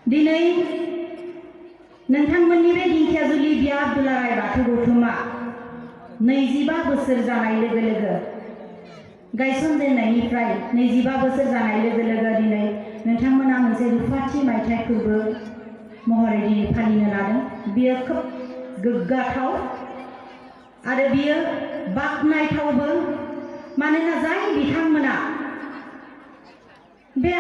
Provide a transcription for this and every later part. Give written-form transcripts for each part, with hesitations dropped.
दिनै नोंथांमोननि बे दिंखियाजुलि बिया दुलाराय बाथौ गौथुमा 25 बोसोर जानाय लोगो लोगो गायसनजेननायनिफ्राय 25 बोसोर जानाय लोगो लोगो दिनै नोंथांमोना मोनसे रुफाथि मायथाइ फोरबो महरै दिनै फालिनो लादों। बियो खोब गोग्गाथाव आरो बियो बाख्नायथावबो, मानोना जाय बिथांमोना बे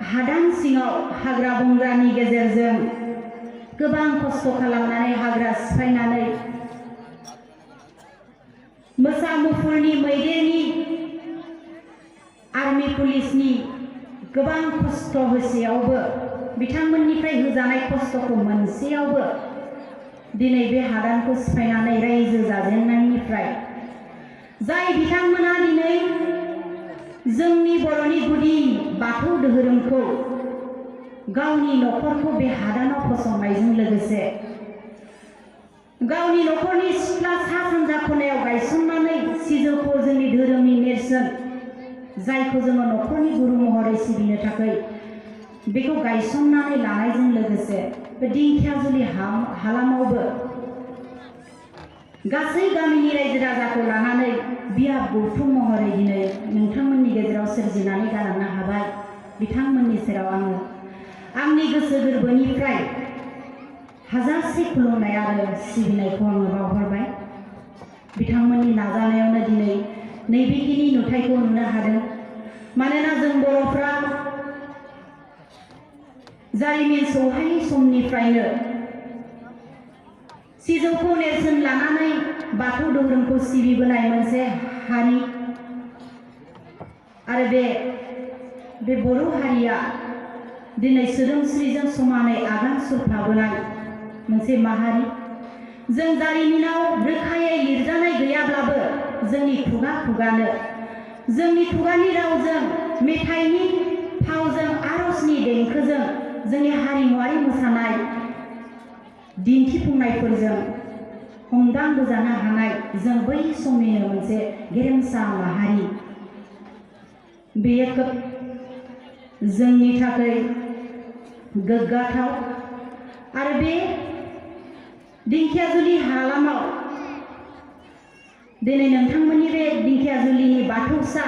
हादान सिङाव हाग्रा बंग्रानि गेजेरजों गोबां खस्थ' खालामनानै हाग्रा सिफायनानै मोसा मुफुरनि मैदेरनि आर्मी पुलिसनि गोबां खस्थ' होसेयावबो बिथांमोननिफ्राय होजानाय खस्थ'खौ मोनसेयावबो दिनै बे हादानखौ सिफायनानै रायजो जाजेननायनिफ्राय जाय बिथांमोना दिनै जोंनि बर'नि गुदि बाथौ धोरोमखौ गावनि न'खरखौ बे हादानाव फसंनायजों लोगोसे गावनि न'खरनि सिथ्ला सा सानजा खनायाव गायसननानै सिजौखौ जोंनि धोरोमनि नेरसोन जायखौ जोङो न'खरनि गुरु महरै सिबिनो थाखाय बेखौ गायसननानै लानायजों लोगोसे बे दिंखियाजुलि हालामावबो गासै गामिनि रायजो राजाखौ लानानै बियाब गौथुम महरै दिनै नोंथांमोननि गेजेराव सोरजिनानै गालांनो हाबाय। बिथांमोननि सेराव आङो आंनि गोसो गोरबोनिफ्राय हाजारसे खुलुमनाय आरो सिबिनायखौ आङो बावहरबाय। बिथांमोननि नाजानायावनो दिनै नैबेखिनि नुथायखौ नुनो हादों। मानोना जों बर'फ्रा जारिमिन सौहायै समनिफ्रायनो सिजौखौ नेरसोन लानानै बाथौ धोरोमखौ सिबिबोनाय मोनसे हारि आरो बे बर' हारिया दिनै सोदोमस्रिजों समानै आगान सुरफाबोनाय मोनसे माहारि। जों जारिमिनाव रोखायै लिरजानाय गैयाब्लाबो जोंनि खुगा खुगानो जोंनि खुगानि रावजों मेथाइनि फावजों आरजनि देंखोजों जोंनि हारिमुआरि मोसानाय दिन्थिफुंनायफोरजों हमदांबोजानो हानाय जों बै समनिनो मोनसे गेरेमसा माहारि। बेयो खोब जोंनि थाखाय गोग्गाथाव आरो बे दिंखियाजुलि हालामाव दिनै नोंथांमोननि बे दिंखियाजुलिनि बाथौसा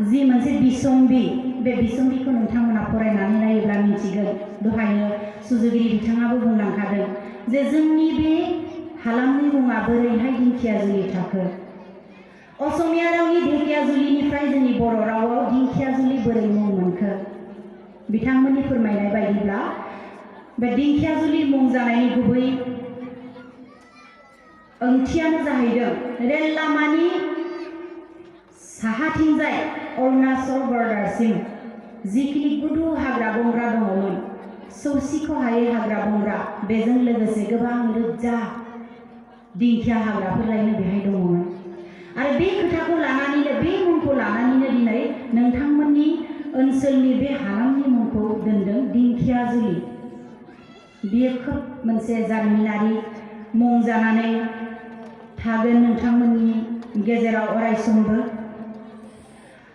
जि मोनसे बिसम्बि, बे बिसम्बिखौ नोंथांमोना फरायनानै नायोब्ला मिथिगोन। दहायनो सुजुगिरि बिथाङाबो बुंलांखादों जे जोंनि बे हालामनि मुङा बोरैहाय दिंखियाजुलि थाखो। असमिया रावनि ढेकियाजुलिनिफ्राय जोंनि बर' रावाव दिंखियाजुलि बोरै मुं मोनखो? बिथांमोननि फोरमायनाय बायदिब्ला बे दिंखियाजुलि मुं जानायनि गुबै ओंथियानो जाहैदों रेल लामानि साहाथिंजाय अरुणाचल बर्डारसिम जिखिनि गुदु हाग्रा बंग्रा दङमोन, सौसिखौ हायै हाग्रा बंग्रा, बेजों लोगोसे गोबां रोजा दिंखिया हाग्राफोरलायनो बेहाय दङमोन। आरो बे खोथाखौ लानानैनो, बे मुंखौ लानानैनो दिनै नोंथांमोननि ओनसोलनि बे हालामनि मुंखौ दोनदों दिंखियाजुलि। बेयो खोब मोनसे जारिमिनारि मुं जानानै थागोन नोंथांमोननि गेजेराव अरायसमबो।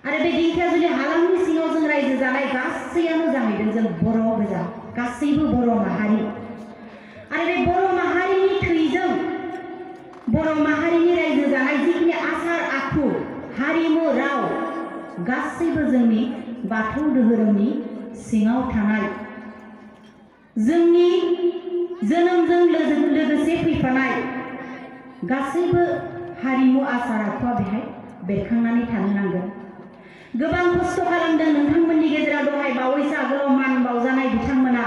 आरो बे दिंखियाजुलि हालामनि सिङाव जों रायजो जानाय गासैयानो जाहैदों जों बर' गोजा, गासैबो बर' माहारि। आरो बे बर' माहारिनि थैजों बर' माहारिनि रायजो जानाय जिखिनि आसार आखु, हारिमु, राव गासैबो जोंनि बाथौ धोरोमनि सिङाव थानाय, जोंनि जोनोमजों लोगोसे फैफानाय गासैबो हारिमु आसार आखुआ बेहाय बेरखांनानै थानो नांगोन। गोबां खस्थ' खालामदों नोंथांमोननि गेजेराव। दहाय बावैसो आगोलाव मान बावजानाय बिथांमोना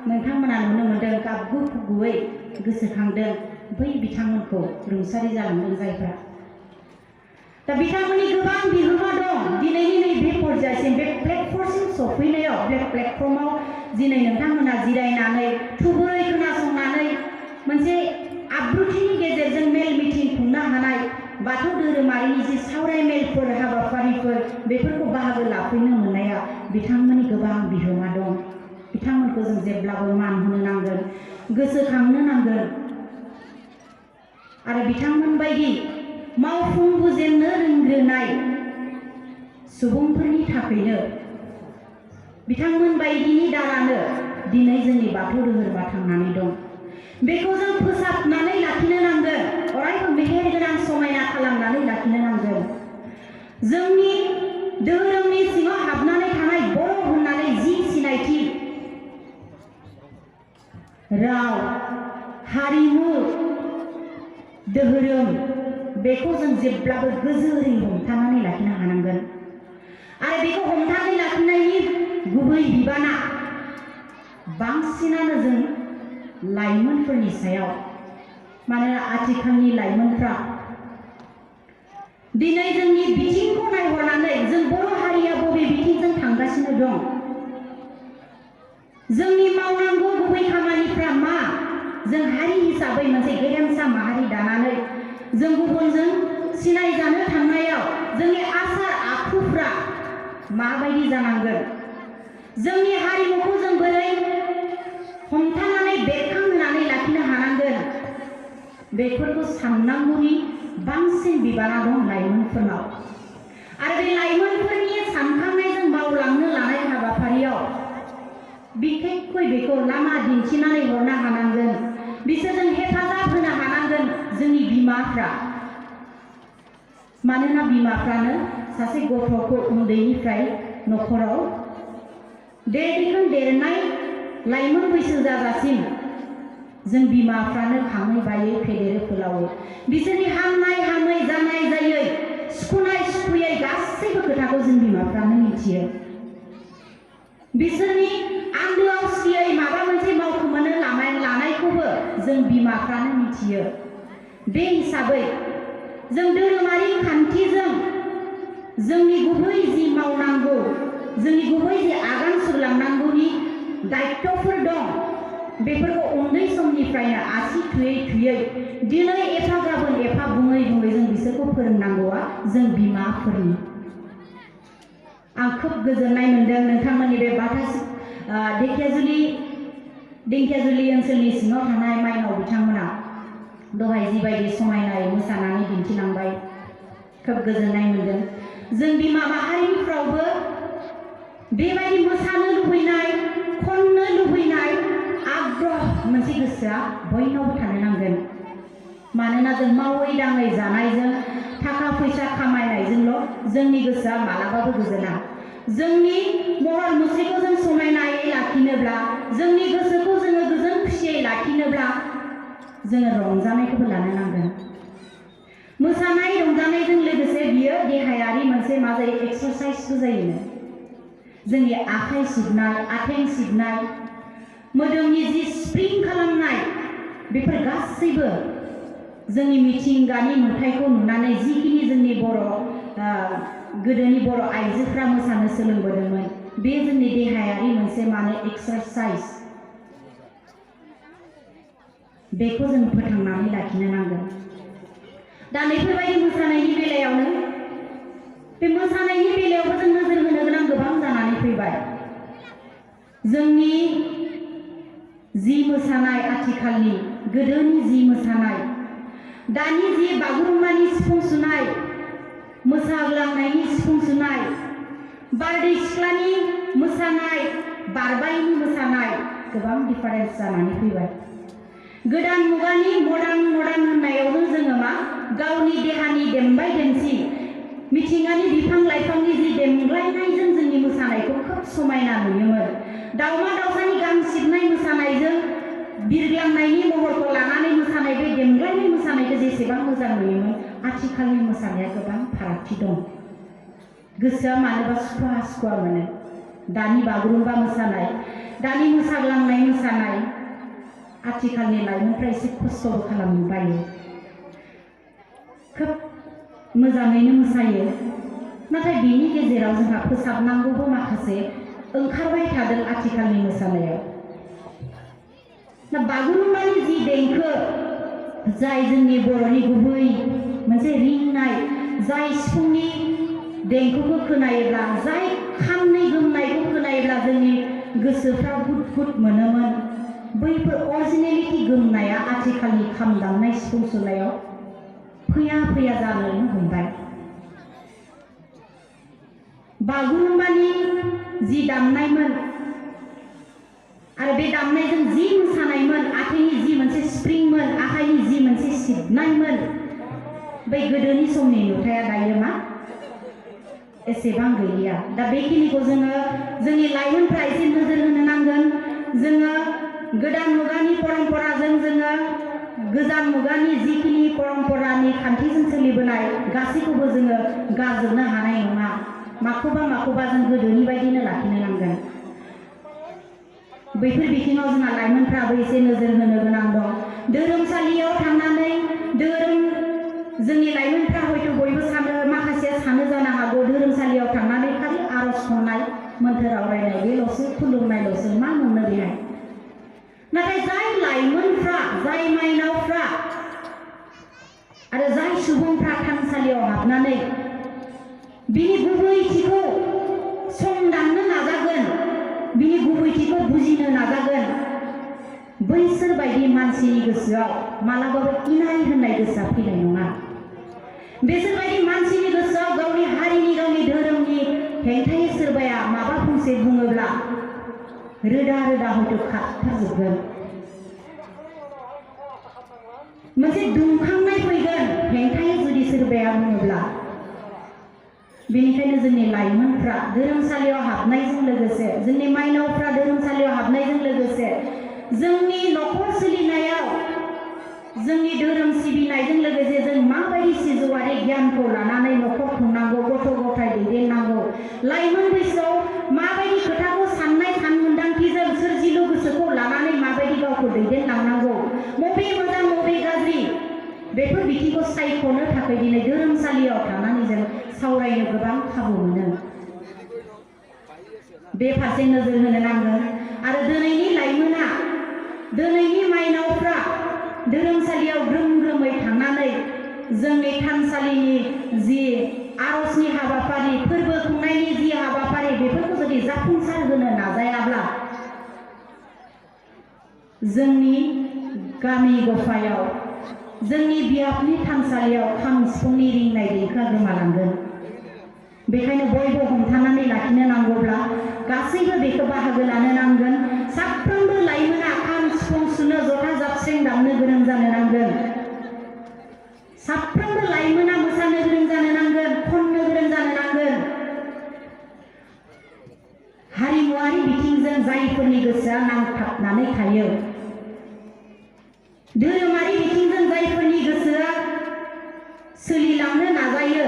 नोंथांमोना नुनो मोनदों, गाबगु खुगुयै गोसोखांदों बै बिथांमोनखौ रुंसारि जालांदों जायफ्रा। दा बिथांमोननि गोबां बिहोमा दं दिनैनि नैबे पर्यायसिम, बे प्लेटफर्मसिम सफैनायाव। बे प्लेटफर्माव दिनै नोंथांमोना जिरायनानै थुबुरै खोनासंनानै मोनसे आब्रुथिनि गेजेरजों मेल मिटिं खुंनो हानाय, बाथौ धोरोमारिनि जि सावरायमेलफोर, हाबाफारिफोर, बेफोरखौ बाहागो लाफैनो मोननाया बिथांमोननि गोबां बिहोमा दं। बिथांमोनखौ जों जेब्लाबो मान होनो नांगोन, गोसोखांनो नांगोन। आरो बिथांमोन बायदि मावफुंबोजेननो रोंग्रोनाय सुबुंफोरनि थाखायनो बिथांमोन बायदिनि दारानो दिनै जोंनि बाथौ दोहोरोमा थांनानै दं। बेखौ जों फोसाबनानै लाखिनो नांगोन, अरायबो मेहेर गोनां समायना खालामनानै लाखिनो नांगोन। जोंनि धोरोमनि सिङाव हाबनानै थानाय बर' होननानै जि सिनायथि, राव, हारिमु, धोरोम, बेखौ जों जेब्लाबो गोजोरै हमथानानै लाखिनो हानांगोन। आरो बेखौ हमथानानै लाखिनायनि गुबै बिबाना बांसिनानो जों लाइमोनफोरनि सायाव। मानोना आथिखालनि लाइमोनफ्रा दिनै जोंनि बिथिंखौ नायहरनानै जों बर' हारिया बबे बिथिंजों थांगासिनो दं, जोंनि मावनांगौ गुबै खामानिफ्रा मा, जों हारि हिसाबै मोनसे गेरेमसा माहारि दानानै जों गुबुनजों सिनायजानो थांनायाव जोंनि आसार आखुफ्रा माबायदि जानांगोन, जोंनि हारिमुखौ जों बोरै हमथानानै बेरखांहोनानै लाखिनो हानांगोन, बेफोरखौ साननांगौनि बांसिन बिबाना दं लाइमोनफोरनाव। आरो बे लाइमोनफोरनि सानखांनायजों मावलांनो लानाय हाबाफारियाव बिखेखै बेखौ लामा दिन्थिनानै हरनो हानांगोन, बिसोरजों हेफाजाब होनो हानांगोन जोंनि बिमाफ्रा। मानोना बिमाफ्रानो सासे गथ'खौ उन्दैनिफ्राय न'खराव देरनाय लाइमोन बैसो जाजासिम जों बिमाफ्रानो खाङै बायै फेदेरो फोलावो। बिसोरनि हामनाय हामै, जानाय जायै, सुखुनाय सुखुयै गासैबो खोथाखौ जों बिमाफ्रानो मिथियो। बिसोरनि आन्दोआव सियै माबा मोनसे मावखोमानो लानायखौबो जों बिमाफ्रानो मिथियो। बे हिसाबै जों धोरोमारि खान्थिजों जोंनि गुबै जि मावनांगौ, जोंनि गुबै जि आगान सुरलांनांगौनि दायित्वफोर दं, बेफोरखौ उन्दै समनिफ्रायनो आसि थुयै थुयै दिनै एफा गाबोन एफा बुङै बुङै जों बिसोरखौ फोरोंनांगौआ जों बिमाफोरनि। आं खोब गोजोननाय मोनदों नोंथांमोननि बे ढेकियाजुलि ओनसोलनि सिङाव थानाय माइनाव बिथांमोना दहाय जिबायदि समायनायै मोसानानै दिन्थिलांबाय, खोब गोजोननाय मोनदों। जों बिमा माहारिफ्रावबो बेबायदि मोसानो लुबैनाय, खननो लुबैनाय आग्रह मोनसे गोसोआ बयनावबो थानो नांगोन। मानोना जों मावै दाङै जानायजों, थाखा फैसा खामायनायजोंल' जोंनि गोसोआ मालाबाबो गोजोना। जोंनि महर मुस्रिखौ जों समायनायै लाखिनोब्ला, जोंनि गोसोखौ जोङो गोजोन खुसियै लाखिनोब्ला जोङो रंजानायखौबो लानो नांगोन। मोसानाय रंजानायजों लोगोसे बियो देहायारि मोनसे मा जायो, एक्सारसाइसबो जायोनो। जोंनि आखाइ सिबनाय, आथिं सिबनाय, मोदोमनि जि स्प्रिं खालामनाय, बेफोर गासैबो जोंनि मिथिंगानि नुथायखौ नुनानै जिखिनि जोंनि गोदोनि बर' आइजोफ्रा मोसानो सोलोंबोदोंमोन, बे जोंनि देहायारि मोनसे माने एक्सारसाइज, बेखौ जों फोथांनानै लाखिनो नांगोन। दा बेफोरबायदि मोसानायनि बेलायावनो, बे मोसानायनि बेलायावबो जों नोजोर होनो गोनां गोबां जानानै फैबाय। जोंनि जि मोसानाय, आथिखालनि गोदोनि जि मोसानाय, दानि जि बागुरुम्बानि सिफुं सुनाय, मोसाग्लांनायनि सिफुं सुनाय, बारदै सिख्लानि मोसानाय, बारबायनि मोसानाय, गोबां दिफारेन्स जानानै फैबाय। गोदान मुगानि मडार्न होननायावनो जोङो मा, गावनि देहानि देमबाय देमसि, मिथिंगानि बिफां लाइफांनि जि देमग्लायनायजों जोंनि मोसानायखौ खोब समायना नुयोमोन। दाउमा दाउसानि गां सिबनाय मोसानायजों बिरग्लांनायनि महरखौ लानानै मोसानाय बे देमग्लायनाय मोसानायखौ जेसेबां मोजां नुयोमोन, आथिखालनि मोसानाया गोबां फारागथि दं। गोसोआ मानोबा सुखुवा सुखुवा मोनो। दानि बागुरुम्बा मोसानाय, दानि मोसाग्लांनाय मोसानाय, आथिखालनि लाइमोनफ्रा एसे खस्थ'बो खालामनो बायो। खोब मोजाङैनो मोसायो, नाथाय बेनि गेजेराव जोंहा फोसाबनांगौबो माखासे ओंखारबाय थादों आथिखालनि मोसानायाव। दा बागुरुम्बानि जि देंखो, जाय जोंनि बर'नि गुबै मोनसे रिंनाय, जाय सिफुंनि देंखोखौ खोनायोब्ला, जाय खामनि गोमनायखौ खोनायोब्ला जोंनि गोसोफ्रा गुद गुद मोनोमोन, बैफोर अरिजिनेलिटि गोमनाया आथिखालनि खाम दामनाय सिफुं सुनायाव फैया जानो हमबाय। बागुरुम्बानि जि दामनायमोन आरो बे दामनायजों जि मोसानायमोन आखाइनि जि मोनसे स्प्रिंमोन आखाइनि जि मोनसे सिबनायमोन बै गोदोनि समनि नुथाया दायो मा एसेबां गैलिया दा बेखिनिखौ जोङो जोंनि लाइमोनफ्रा एसे नोजोर होनो नांगोन जोङो गोदान मुगानि परम्पराजों जोङो गोजाम मुगानि जिखिनि परम्परानि खान्थिजों सोलिबोनाय गासैखौबो जोङो गारजोबनो हानाय नङा माखौबा जों गोदोनि बायदिनो लाखिनो नांगोन बैफोर बिथिङाव जोंहा लाइमोनफ्राबो एसे नोजोर होनो गोनां दं धोरोमसालियाव थांनानै धोरोम जोंनि लाइमोनफ्रा हयथ' बयबो माखासेया सानो जानो हागौ धोरोमसालियाव थांनानै खालि आरज खननाय मोन्थोर आवरायनाय बेल'सो खुलुमनायल'सो मा मोननो बेहाय नाथाय जाय लाइमोनफ्रा जाय माइनावफ्रा आरो जाय सुबुंफ्रा थानसालियाव हाबनानै बिनि गुबैथिखौ संदांनो नाजागोन बिनि गुबैथिखौ बुजिनो नाजागोन बैसोर बायदि मानसिनि गोसोआव मालाबाबो इनाय होननाय गोसोआ फैनाय नङा बेसोर बायदि मानसिनि गोसोआव गावनि हारिनि गावनि धोरोमनि हेंथायै सोरबाया माबा फंसे बुङोब्ला रोदा रोदा हयथ' खारथारजोबगोन मोनसे दुंखांनाय फैगोन हेंथायै जुदि सोरबाया बुङोब्ला बेनिखायनो जोंनि लाइमोनफ्रा धोरोमसालियाव हाबनायजों लोगोसे जोंनि माइनावफ्रा धोरोमसालियाव हाबनायजों लोगोसे जोंनि न'खर सोलिनायाव जोंनि धोरोम सिबिनायजों लोगोसे जों माबायदि सिजौआरि गियानखौ लानानै न'खर खुंनांगौ गथ' गथाय दैदेननांगौ लाइमोन बैसोआव माबायदि खोथाखौ साननाय सानमोन्दांथिजों सोरजिलु गोसोखौ लानानै माबायदि गावखौ दैदेनलांनांगौ बबे मोजां बबे गाज्रि बेफोर बिथिंखौ सायख'नो थाखाय दिनै धोरोमसालियाव थांनानै जों सावरायनो गोबां खाबु मोनो बे फारसे नोजोर होनो नांगोन आरो दिनैनि लाइमोना दिनैनि माइनावफ्रा धोरोमसालियाव ग्रोम ग्रोमै थांनानै जोंनि थानसालिनि जि आरजनि हाबाफारि फोरबो खुंनायनि जि हाबाफारि बेफोरखौ जुदि जाफुंसार होनो नाजायाब्ला जोंनि गामि गफायाव जोंनि बियाबनि थानसालियाव खाम सिफुंनि रिंनाय देंखोआ गोमालांगोन बेखायनो बयबो हमथानानै लाखिनो नांगौब्ला गासैबो बेखौ बाहागो लानो नांगोन साफ्रोमबो लाइमोना खाम सिफुं सुनो जथा जाबस्रिं दामनो गोरों जानो नांगोन साफ्रोमबो लाइमोना मोसानो गोरों जानो नांगोन खननो गोरों जानो नांगोन हारिमुआरि बिथिंजों जायफोरनि गोसोआ नांथाबनानै थायो धोरोमारि बिथिंजों जायफोरनि गोसोआ सोलिलांनो नाजायो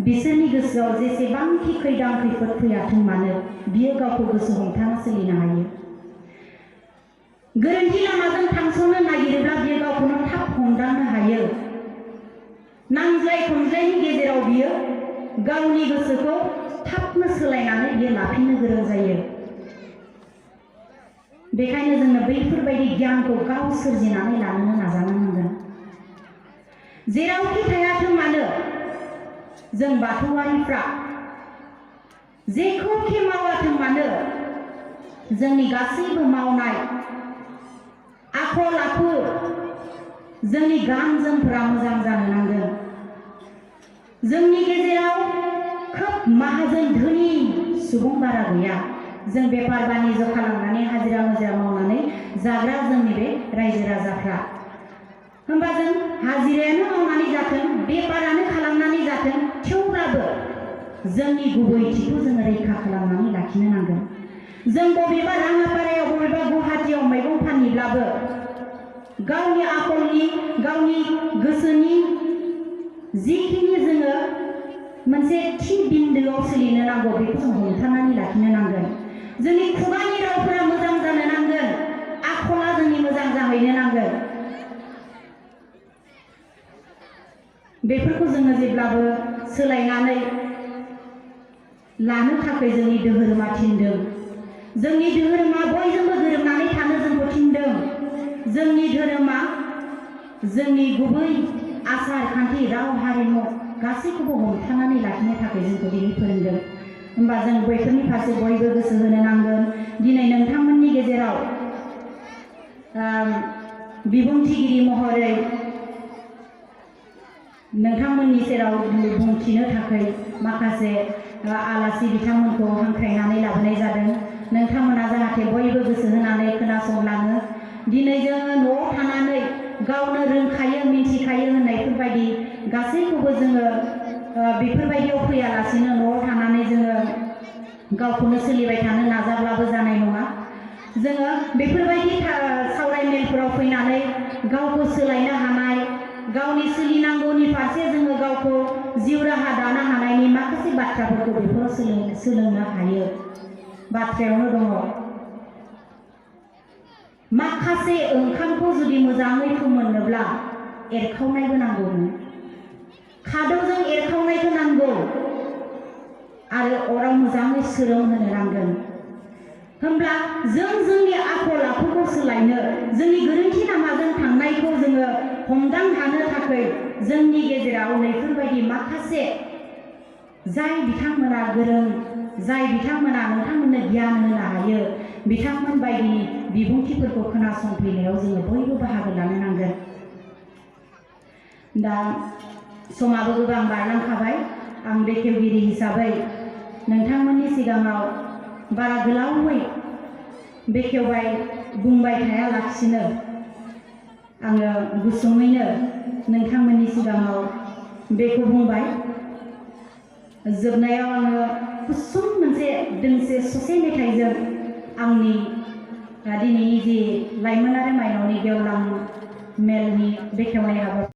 बिसोरनि गोसोआव जेसेबांखि खैदां खैफोद फैयाथों मानो बियो गावखौ गोसो हमथाना सोलिनो हायो गोरोन्थि लामाजों थांस'नो नागिरोब्ला बियो गावखौनो थाब हमदांनो हायो नांज्लाय खमज्लायनि गेजेराव बियो गावनि गोसोखौ थाबनो सोलायनानै बियो लाफिननो गोरों जायो बेखायनो जोंनो बैफोरबायदि गियानखौ गाव सोरजिनानै लानो नाजानो नांगोन जेरावखि थायाथों मानो जों बाथौआरिफ्रा जेखौखि मावाथों मानो जोंनि गासैबो मावनाय आखल आखु जोंनि गान जोमफोरा मोजां जानो नांगोन जोंनि गेजेराव खोब माहाजोन धोनि सुबुं बारा गैया जों बेफार बानिज्य खालामनानै हाजिरा मुजिरा मावनानै जाग्रा जोंनि बे रायजो राजाफ्रा होमबा जों हाजिरायानो मावनानै जाथों बेफारानो खालामनानै जाथों थेवब्लाबो जोंनि गुबैथिखौ जोङो रैखा खालामनानै लाखिनो नांगोन जों बबेबा राङापारायाव बबेबा गुवाहाटियाव मैगं फानहैब्लाबो गावनि आखलनि गावनि गोसोनि जिखिनि जोङो मोनसे थि बिन्दोआव सोलिनो नांगौ बेखौ जों हमथानानै लाखिनो नांगोन जोंनि खुगानि रावफोरा मोजां जानो नांगोन आखला जोंनि मोजां जाहैनो नांगोन बेफोरखौ जोङो जेब्लाबो सोलायनानै लानो थाखाय जोंनि धोरोमा थिनदों जोंनि धोरोमा बयजोंबो गोरोबनानै थानो जोंखौ थिनदों जोंनि धोरोमा जोंनि गुबै आसार खान्थि राव हारिमु गासैखौबो हमथानानै लाखिनो थाखाय जोंखौ दिनै फोरोंदों होमबा जों बैफोरनि फारसे बयबो गोसो होनो नांगोन दिनै नोंथांमोननि गेजेराव बिबुंथिगिरि महरै नोंथांमोननि सेराव बुंथिनो थाखाय माखासे आलासि बिथांमोनखौ हांख्रायनानै लाबोनाय जादों नोंथांमोना जाहाथे बयबो गोसो होनानै खोनासंलाङो। दिनै जोङो न'आव थानानै गावनो रोंखायो मिथिखायो होननायफोरबायदि गासैखौबो जोङो बेफोरबायदियाव फैयालासेनो न'आव थानानै जोङो गावखौनो सोलिबाय थानो नाजाब्लाबो जानाय नङा। जोङो बेफोरबायदि सावरायमेलफोराव फैनानै गावखौ सोलायनो हानाय, गावनि सोलिनांगौनि फारसे जोङो गावखौ जिउ राहा दानो हानायनि माखासे बाथ्राफोरखौ बेफोराव सोलोंनो हायो। बाथ्रायावनो दङ माखासे ओंखामखौ जुदि मोजाङै फोमोननोब्ला एरखावनायबो नांगौनो, खादौजों एरखावनायखौ नांगौ आरो अराव मोजाङै सोरोमहोनो नांगोन। होमब्ला जों जोंनि आखल आखुखौ सोलायनो, जोंनि गोरोन्थि लामाजों थांनायखौ जोङो हमदां हानो थाखाय जोंनि गेजेराव नैफोरबायदि माखासे जाय बिथांमोना गोरों, जाय बिथांमोना नोंथांमोननो गियान होनो हायो, बिथांमोन बायदि बिबुंथिफोरखौ खोनासंफैनायाव जोङो बयबो बाहागो लानो नांगोन। दा समाबो गोबां बारलांखाबाय। आं बेखेवगिरि हिसाबै नोंथांमोननि सिगाङाव बारा गोलावै बेखेवबाय बुंबाय थायालासिनो आङो गुसुङैनो नोंथांमोननि सिगाङाव बेखौ बुंबाय। जोबनायाव आङो गुसुं मोनसे दोंसे ससे मेथाइजों आंनि दिनैनि जि लाइमोन आरो माइनावनि गेवलां मेलनि बेखेवनाय हाबा